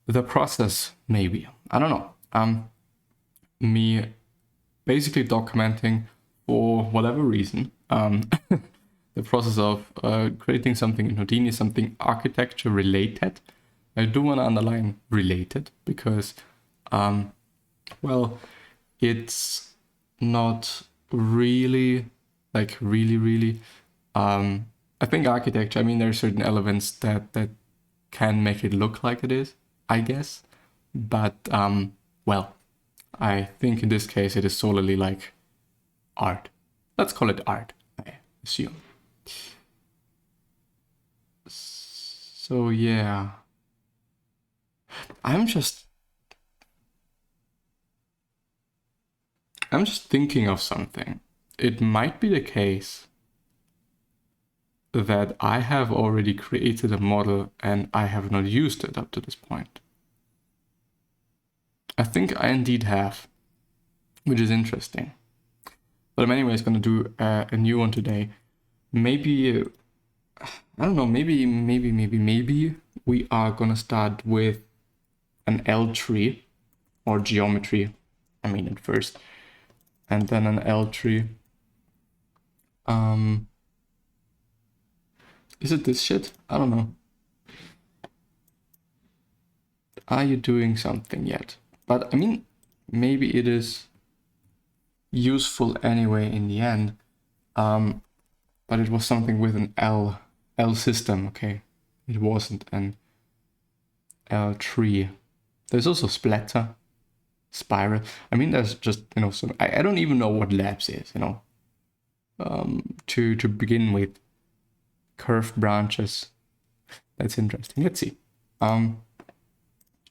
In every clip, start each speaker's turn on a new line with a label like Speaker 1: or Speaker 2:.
Speaker 1: the process, maybe. I don't know. Me basically documenting for whatever reason the process of creating something in Houdini, something architecture related. I do want to underline related because, well, it's not really like really. I think architecture. I mean, there are certain elements that can make it look like it is, I guess, but well, I think in this case it is solely like art. Let's call it art, I assume. So yeah, I'm just thinking of something. It might be the case that I have already created a model and I have not used it up to this point. I think I indeed have, which is interesting. But I'm anyways going to do a new one today. Maybe, I don't know, maybe we are going to start with an L tree or geometry. I mean at first. And then an L tree. Is it this shit? I don't know. Are you doing something yet? But I mean, maybe it is useful anyway in the end. But it was something with an L system, okay? It wasn't an L tree. There's also splatter, spiral. I mean, there's just, you know, some, I don't even know what labs is, you know. To begin with, curved branches. That's interesting. Let's see.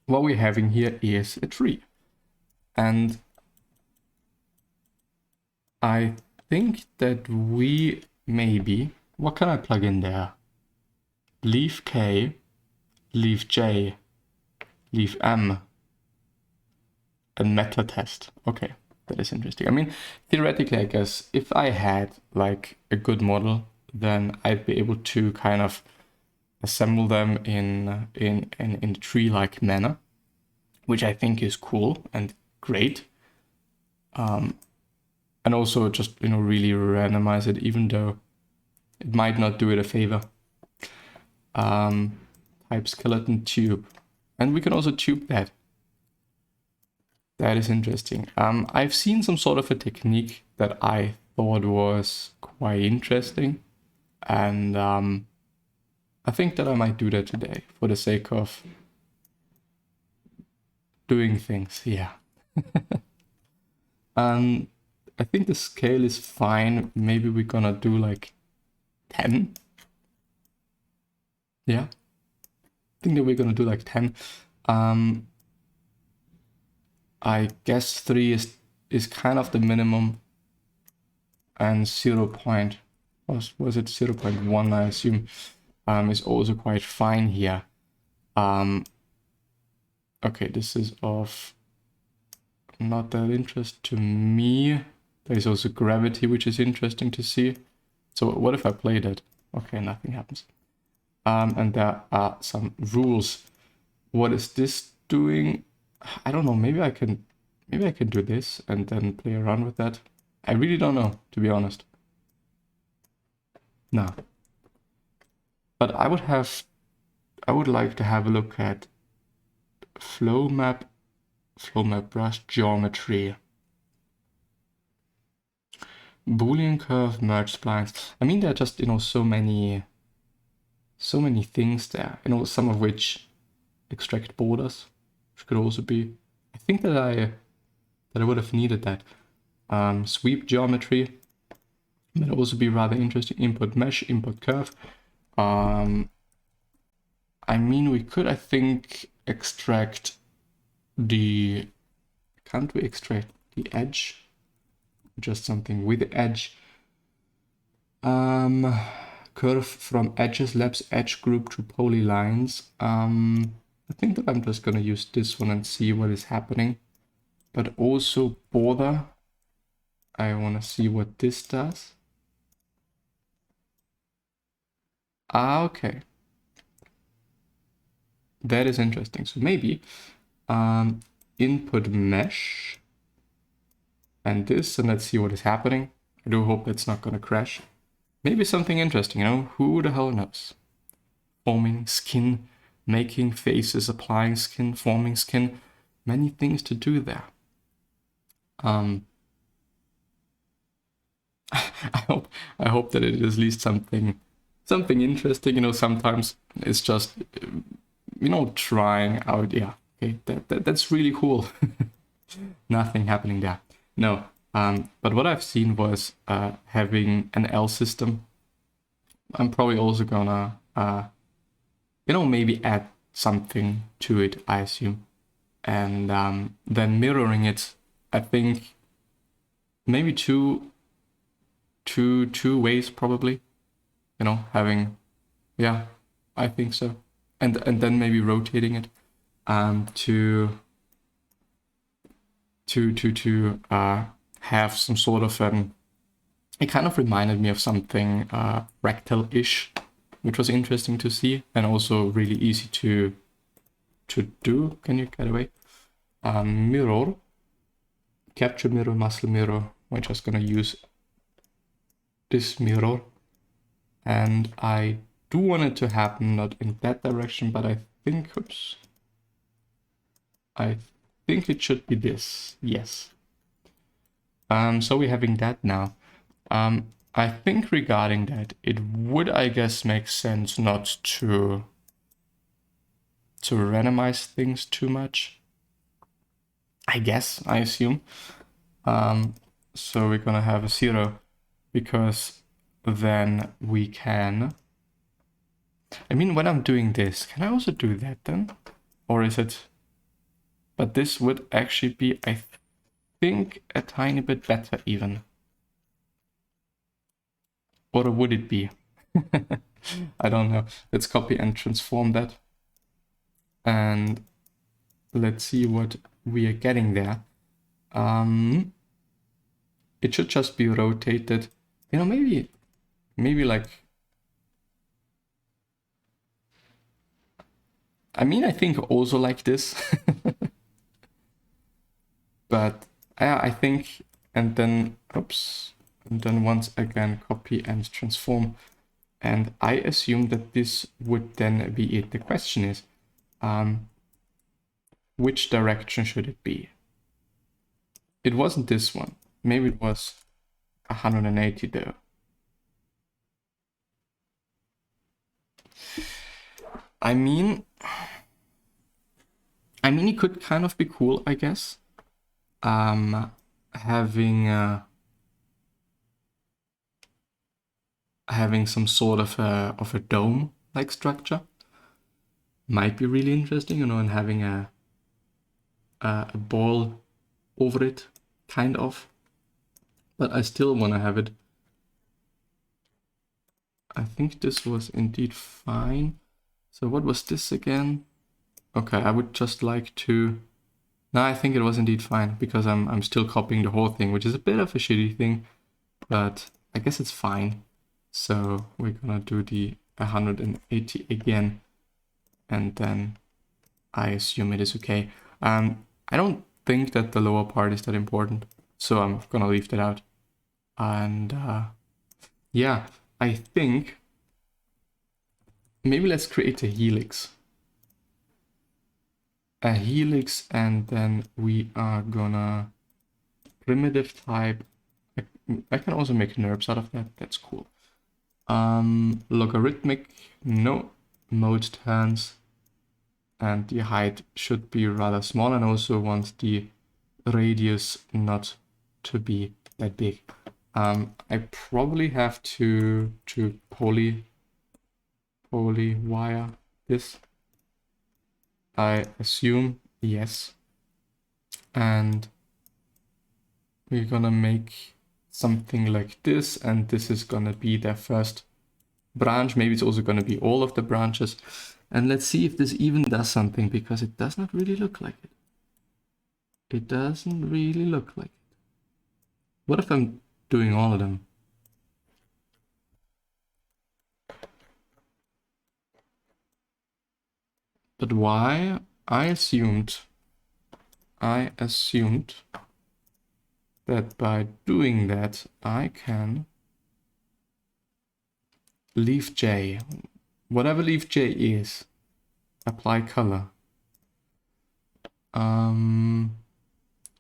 Speaker 1: What we're having here is a tree. And I think that we maybe, what can I plug in there? Leaf K, leaf J, leaf M, and meta test. Okay, that is interesting. I mean, theoretically, I guess if I had like a good model, then I'd be able to kind of assemble them in a tree-like manner, which I think is cool and great. And also just, you know, really randomize it, even though it might not do it a favor. Type skeleton tube. And we can also tube that. That is interesting. I've seen some sort of a technique that I thought was quite interesting. And I think that I might do that today for the sake of doing things. Yeah. I think the scale is fine. Maybe we're gonna do like 10. Yeah. I think that we're gonna do like 10. I guess 3 is kind of the minimum. And 0. Was it 0.1, I assume, is also quite fine here. Okay, this is of not that interest to me. There's also gravity, which is interesting to see. So what if I play that? Okay, nothing happens. And there are some rules. What is this doing? I don't know. Maybe I can do this and then play around with that. I really don't know, to be honest. No. But I would like to have a look at flow map brush geometry. Boolean curve, merge splines. I mean, there are just, you know, so many things there, you know, some of which extract borders, which could also be, I think that I would have needed that. Sweep geometry, that would also be rather interesting. Import mesh, import curve. I mean, we could, I think, extract the, can't we extract the edge? Just something with the edge. Curve from edges, labs edge group to polylines. I think that I'm just gonna use this one and see what is happening. But also border. I wanna see what this does. Okay. that is interesting. So maybe input mesh and this, and let's see what is happening. I do hope that's not going to crash. Maybe something interesting, you know, who the hell knows? Forming skin, making faces, applying skin, forming skin, many things to do there. I hope that it is at least something interesting. You know, sometimes it's just you know, trying out. Yeah, okay, that's really cool. Nothing happening there. No, but what I've seen was having an L system. I'm probably also gonna you know, maybe add something to it, I assume, and then mirroring it. I think maybe two ways probably, you know, having, yeah, I think so, and then maybe rotating it to have some sort of it kind of reminded me of something rectal-ish, which was interesting to see and also really easy to do. Can you get away? Mirror, capture mirror, muscle mirror. We're just gonna use this mirror, and I do want it to happen not in that direction, but I think, oops, I think it should be this. Yes. So we're having that now. I think regarding that, it would, I guess, make sense not to randomize things too much. I guess, I assume. So we're gonna have a 0, because then we can... I mean, when I'm doing this, can I also do that then? Or is it... But this would actually be, I think, a tiny bit better even. Or would it be? I don't know. Let's copy and transform that. And let's see what we are getting there. It should just be rotated. You know, maybe like... I mean, I think also like this. But I think, and then, oops, and then once again, copy and transform. And I assume that this would then be it. The question is, which direction should it be? It wasn't this one. Maybe it was 180 though. I mean, it could kind of be cool, I guess. Having some sort of a dome-like structure might be really interesting, you know, and having a ball over it, kind of. But I still want to have it. I think this was indeed fine. So what was this again? Okay, I would just like to... No, I think it was indeed fine, because I'm still copying the whole thing, which is a bit of a shitty thing, but I guess it's fine. So we're gonna do the 180 again, and then I assume it is okay. I don't think that the lower part is that important, so I'm gonna leave that out. And yeah, I think maybe let's create a helix. And then we are gonna primitive type. I can also make NURBS out of that. That's cool. Logarithmic, no. Mode turns, and the height should be rather small, and also want the radius not to be that big. I probably have to poly wire this. I assume, yes. And we're gonna make something like this, and this is gonna be their first branch. Maybe it's also gonna be all of the branches. And let's see if this even does something, because it does not really look like it. It doesn't really look like it. What if I'm doing all of them? But why? I assumed that by doing that, I can leaf J, whatever leaf J is, apply color.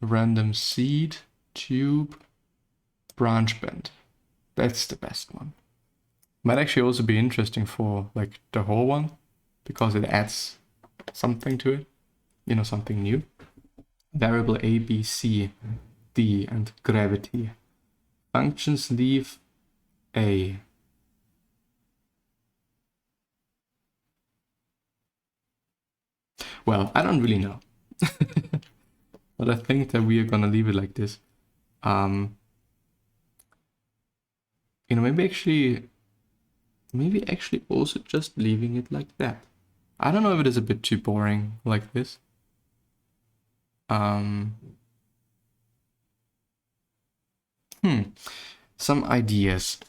Speaker 1: Random seed, tube, branch bend. That's the best one. Might actually also be interesting for like the whole one, because it adds something to it, you know, something new. Variable A, B, C, D, and gravity. Functions leave A. Well, I don't really know. But I think that we are gonna leave it like this. You know, maybe actually also just leaving it like that. I don't know if it is a bit too boring like this. Some ideas.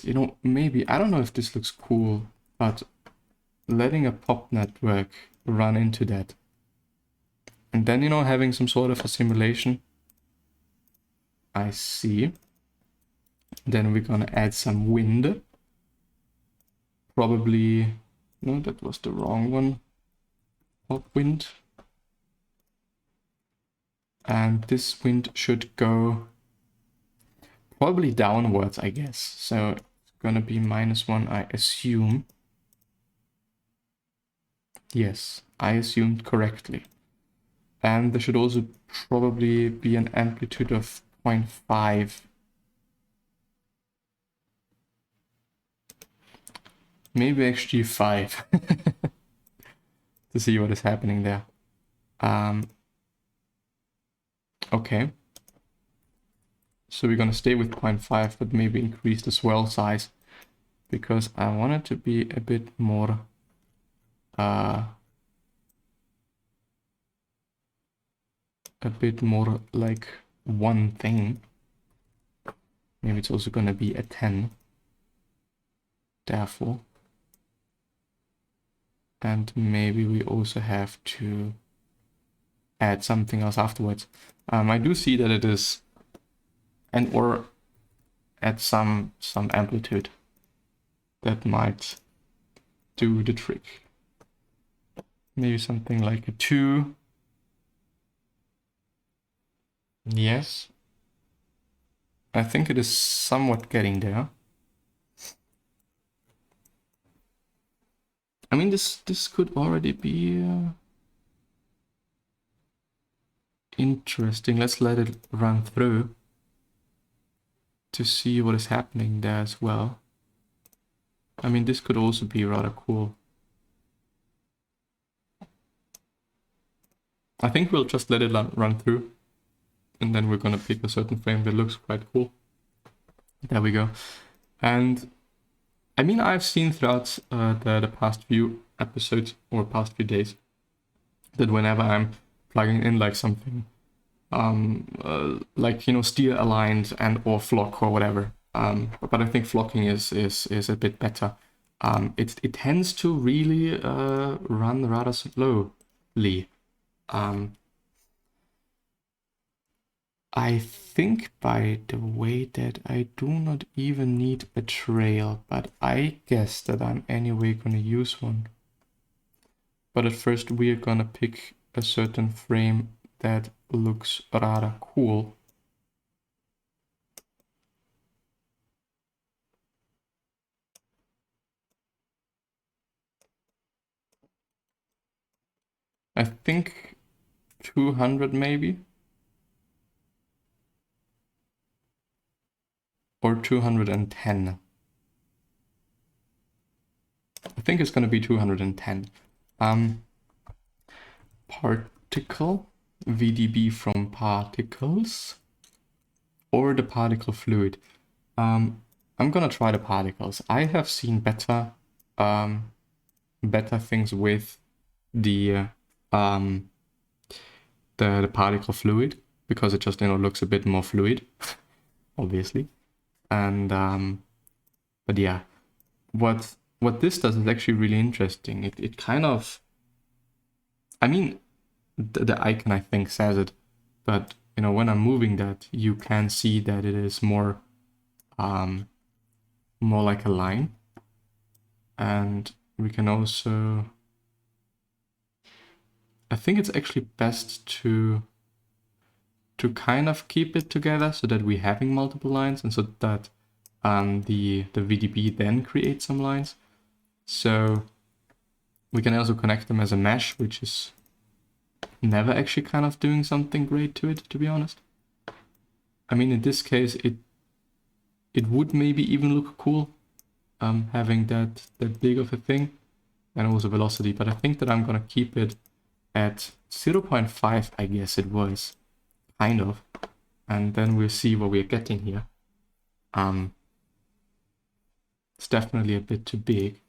Speaker 1: You know, maybe, I don't know if this looks cool, but letting a pop network run into that. And then, you know, having some sort of a simulation. I see. Then we're gonna add some wind. Probably, no, that was the wrong one. Pop wind. And this wind should go probably downwards, I guess. So it's gonna be -1, I assume. Yes, I assumed correctly. And there should also probably be an amplitude of 0.5. Maybe actually 5. To see what is happening there. Okay. So we're gonna stay with 0.5, but maybe increase the swell size, because I want it to be a bit more like one thing. Maybe it's also gonna be a 10. Therefore. And maybe we also have to add something else afterwards. I do see that it is, or add some amplitude. That might do the trick. Maybe something like a 2. Yes. I think it is somewhat getting there. I mean, this could already be interesting. Let's let it run through to see what is happening there as well. I mean, this could also be rather cool. I think we'll just let it run through, and then we're gonna pick a certain frame that looks quite cool. There we go. And I mean, I've seen throughout the past few episodes or past few days that whenever I'm plugging in like something, like, you know, steer aligned and or flock or whatever, but I think flocking is a bit better. It tends to really run rather slowly. I think, by the way, that I do not even need a trail, but I guess that I'm anyway gonna use one. But at first we're gonna pick a certain frame that looks rather cool. I think 200 maybe. Or 210. I think it's gonna be 210. Particle, VDB from particles, or the particle fluid. I'm gonna try the particles. I have seen better things with the particle fluid, because it just, you know, looks a bit more fluid, obviously. And but yeah, what what this does is actually really interesting. It kind of, I mean, the icon I think says it, but you know, when I'm moving that, you can see that it is more like a line. And we can also, I think it's actually best to kind of keep it together so that we're having multiple lines, and so that the VDB then creates some lines. So we can also connect them as a mesh, which is never actually kind of doing something great to it, to be honest. I mean, in this case, it would maybe even look cool, having that big of a thing, and also velocity, but I think that I'm gonna keep it at 0.5, I guess it was, kind of, and then we'll see what we're getting here. It's definitely a bit too big.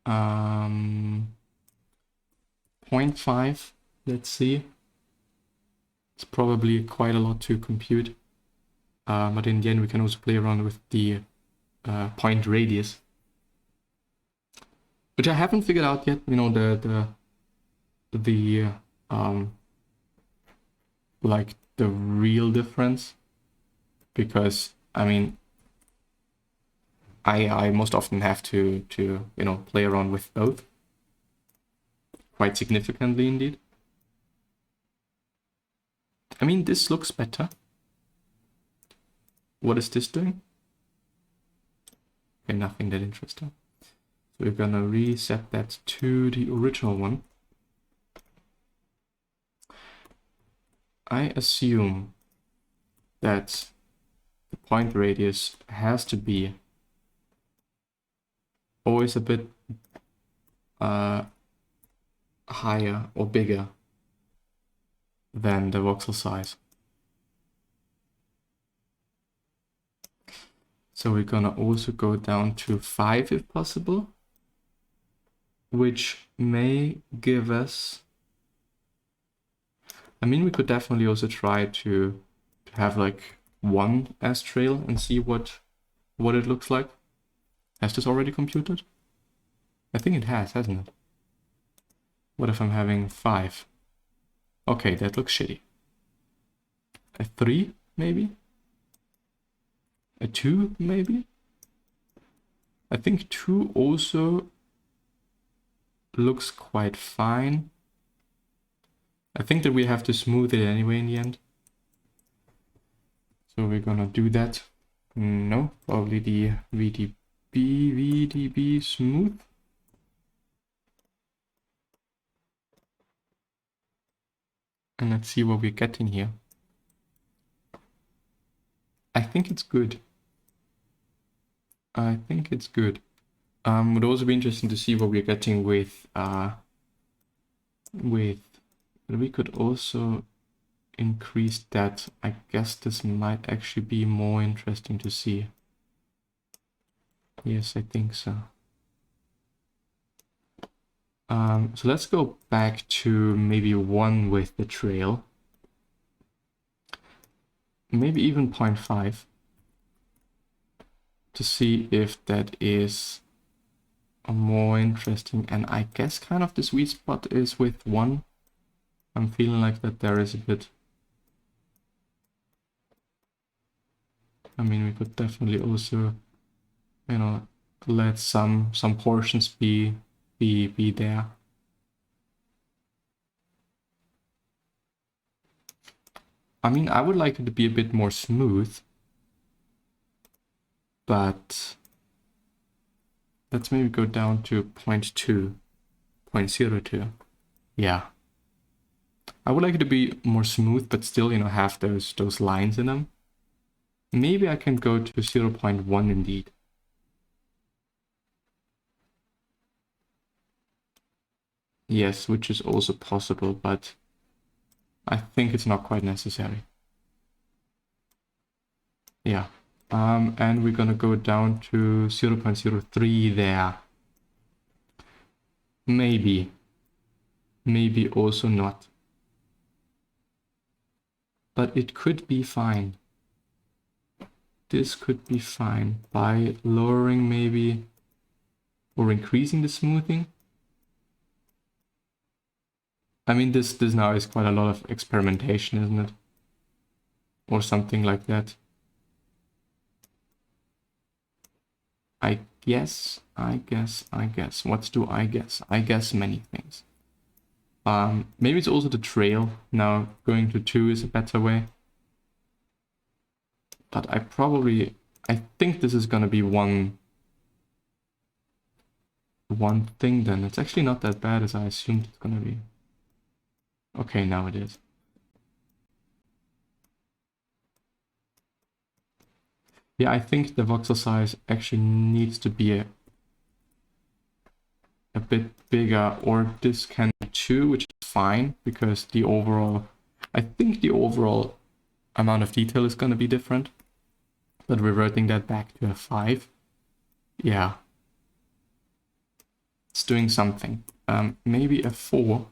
Speaker 1: 0.5, let's see. It's probably quite a lot to compute, but in the end we can also play around with the point radius, which I haven't figured out yet. You know, the like the real difference, because I mean, I most often have to you know, play around with both quite significantly indeed. I mean, this looks better. What is this doing? Okay, nothing that interesting. So we're gonna reset that to the original one. I assume that the point radius has to be always a bit higher or bigger than the voxel size. So we're gonna also go down to 5 if possible, which may give us, I mean, we could definitely also try to have like 1 S trail and see what it looks like. Has this already computed? I think it has, hasn't it? What if I'm having 5? Okay, that looks shitty. A 3, maybe? A 2, maybe? I think 2 also looks quite fine. I think that we have to smooth it anyway in the end. So we're gonna do that. No, probably the VDB smooth. And let's see what we're getting here. I think it's good. I think it's good. Would also be interesting to see what we're getting with we could also increase that. I guess this might actually be more interesting to see. Yes, I think so. So let's go back to maybe 1 with the trail. Maybe even 0.5. To see if that is more interesting. And I guess kind of the sweet spot is with 1. I'm feeling like that there is a bit. I mean, we could definitely also, you know, let some portions be there. I mean, I would like it to be a bit more smooth, but let's maybe go down to 0.2, 0.02. Yeah. I would like it to be more smooth, but still, you know, have those lines in them. Maybe I can go to 0.1 indeed. Yes, which is also possible, but I think it's not quite necessary. Yeah. And we're gonna go down to 0.03 there. Maybe. Maybe also not. But it could be fine. this could be fine by lowering maybe or increasing the smoothing. I mean, this now is quite a lot of experimentation, isn't it? Or something like that. I guess. What do I guess? I guess many things. Maybe it's also the trail. Now going to 2 is a better way. But I think this is gonna be one thing then. It's actually not that bad as I assumed it's gonna be. Okay, now it is. Yeah, I think the voxel size actually needs to be a bit bigger, or this can be 2, which is fine, because the overall, I think the overall amount of detail is going to be different. But reverting that back to a 5, yeah, it's doing something. Maybe a 4.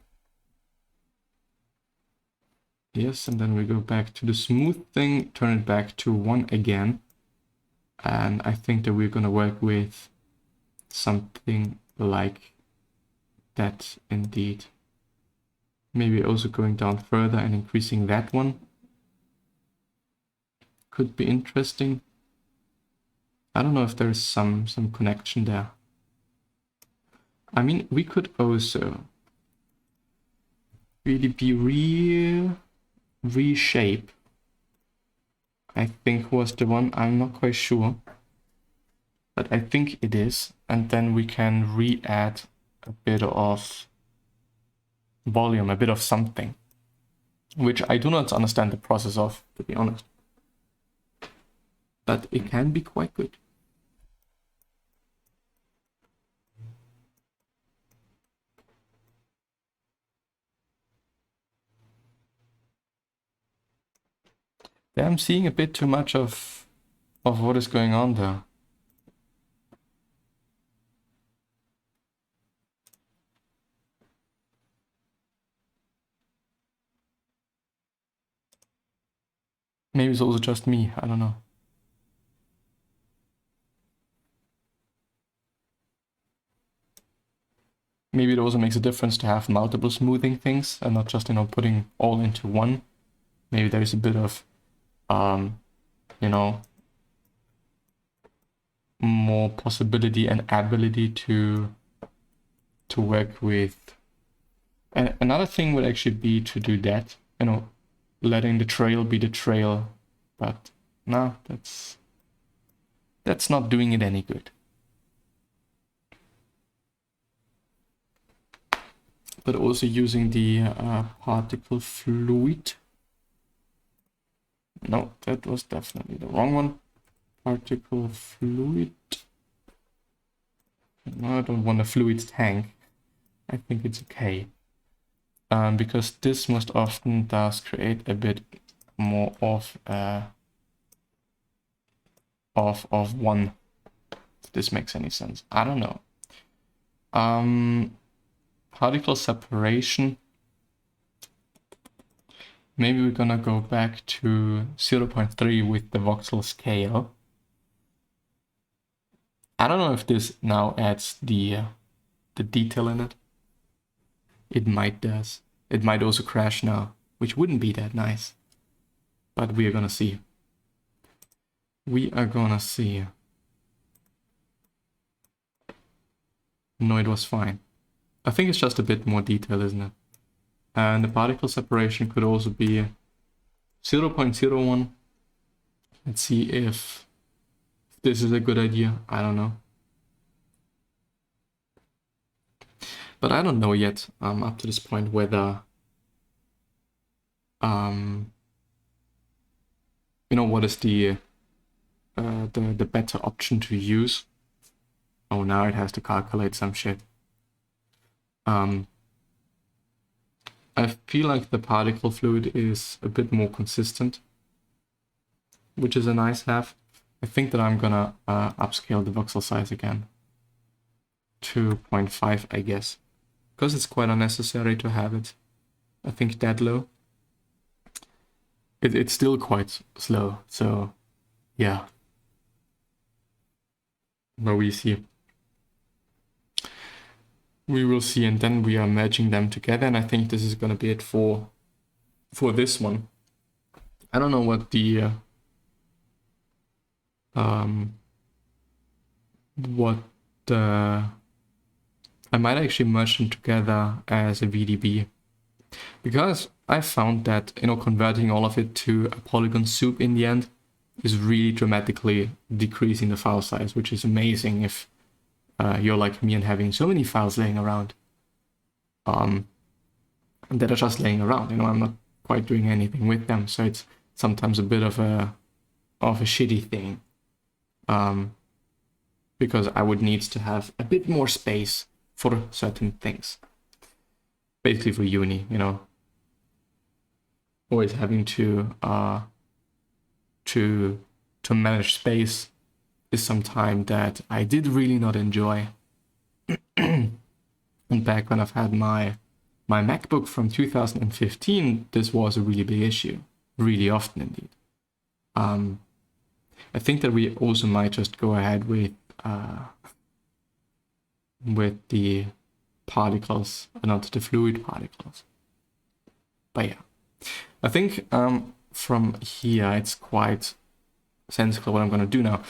Speaker 1: Yes, and then we go back to the smooth thing, turn it back to 1 again. And I think that we're gonna work with something like that indeed. Maybe also going down further and increasing that one. Could be interesting. I don't know if there's some connection there. I mean, we could also really be reshape. I think was the one, I'm not quite sure. But I think it is. And then we can re-add a bit of volume, a bit of something. Which I do not understand the process of, to be honest. But it can be quite good. Yeah, I'm seeing a bit too much of what is going on there. Maybe it's also just me, I don't know. Maybe it also makes a difference to have multiple smoothing things and not just, putting all into one. Maybe there's a bit of, more possibility and ability to work with. And another thing would actually be to do that, letting the trail be the trail. But no, that's not doing it any good. But also using the particle fluid. No, that was definitely the wrong one. Particle fluid. No, I don't want a fluid tank. I think it's okay. Because this most often does create a bit more of one. If this makes any sense. I don't know. Particle separation. Maybe we're gonna go back to 0.3 with the voxel scale. I don't know if this now adds the detail in it. It might does. It might also crash now, which wouldn't be that nice. But we are gonna see. We are gonna see. No, it was fine. I think it's just a bit more detail, isn't it? And the particle separation could also be 0.01. Let's see if this is a good idea. I don't know. But I don't know yet, up to this point, whether, what is the better option to use. Oh, now it has to calculate some shit. I feel like the particle fluid is a bit more consistent, which is a nice have. I think that I'm gonna upscale the voxel size again. 2.5, I guess. Because it's quite unnecessary to have it, I think, that low. It's still quite slow, so yeah. But we will see, and then we are merging them together, and I think this is going to be it for this one. I don't know what the I might actually merge them together as a VDB, because I found that, you know, converting all of it to a polygon soup in the end is really dramatically decreasing the file size, which is amazing if you're like me and having so many files laying around that are just laying around. You know, I'm not quite doing anything with them, so it's sometimes a bit of a shitty thing, because I would need to have a bit more space for certain things. Basically for uni, you know, always having to manage space is some time that I did really not enjoy. And back when I've had my MacBook from 2015, this was a really big issue, really often indeed. I think that we also might just go ahead with the particles, not the fluid particles. But yeah, I think from here it's quite sensible what I'm going to do now.